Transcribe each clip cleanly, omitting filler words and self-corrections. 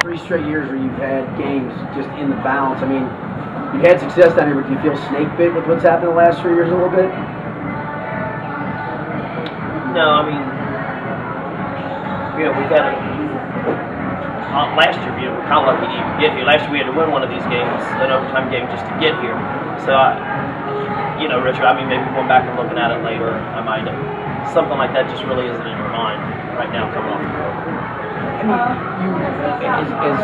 3 straight years where you've had games just in the balance. I mean, you've had success down here, but do you feel snake bit with what's happened the last 3 years a little bit? No, I mean, we've had last year, we're kind of lucky to even get here. Last year we had to win one of these games, an overtime game, just to get here. So, Richard, I mean, maybe going back and looking at it later, I might have. Something like that just really isn't in your mind right now coming off the road. I mean, as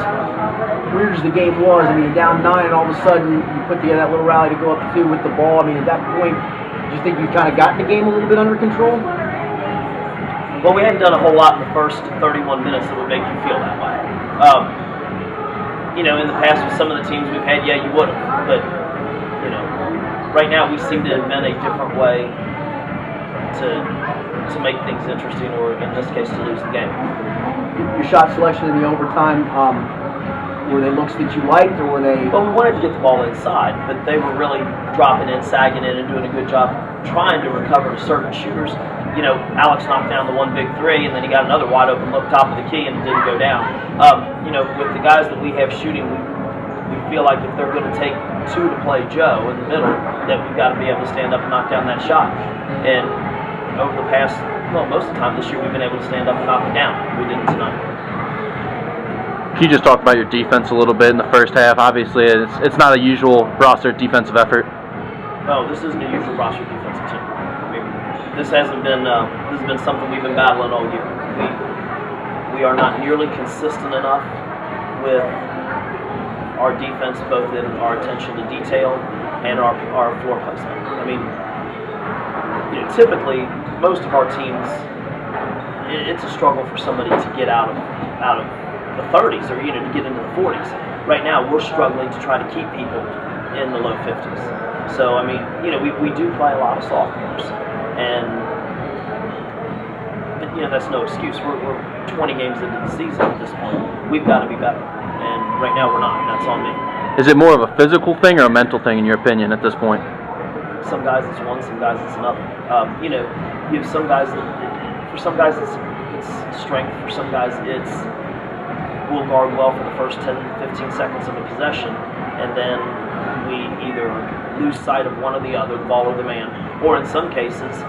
weird as the game was, I mean, down 9 and all of a sudden you put together that little rally to go up 2 with the ball. I mean, at that point, do you think you've kind of gotten the game a little bit under control? Well, we hadn't done a whole lot in the first 31 minutes that would make you feel that way. In the past with some of the teams we've had, yeah, you would have. But, right now we seem to invent a different way to make things interesting, or in this case, to lose the game. Your shot selection in the overtime, were they looks that you liked, or were they... Well, we wanted to get the ball inside, but they were really dropping in, sagging in, and doing a good job trying to recover to certain shooters. Alex knocked down the one big 3, and then he got another wide open look top of the key, and it didn't go down. With the guys that we have shooting, we feel like if they're going to take 2 to play Joe in the middle, that we've got to be able to stand up and knock down that shot. And over the past, most of the time this year, we've been able to stand up and knock it down. We didn't tonight. Can you just talk about your defense a little bit in the first half? Obviously, it's not a usual Brossart defensive effort. No, this isn't a usual Brossart defensive team. This has been something we've been battling all year. We are not nearly consistent enough with our defense, both in our attention to detail and our floor placement. I mean, typically most of our teams, it's a struggle for somebody to get out of the 30s or to get into the 40s. Right now, we're struggling to try to keep people in the low 50s. So I mean, we do play a lot of sophomores. But that's no excuse. We're 20 games into the season at this point. We've got to be better, and right now we're not, and that's on me. Is it more of a physical thing or a mental thing, in your opinion, at this point? Some guys it's one, some guys it's another. You have some guys for some guys it's strength, for some guys it's we'll guard well for the first 10, 15 seconds of a possession, and then we either lose sight of one or the other, the ball or the man, or in some cases,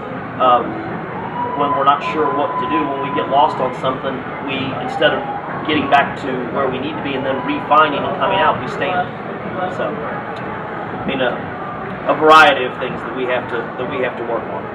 when we're not sure what to do, when we get lost on something, we, instead of getting back to where we need to be and then refining and coming out, we stand. So, a variety of things that we have to work on.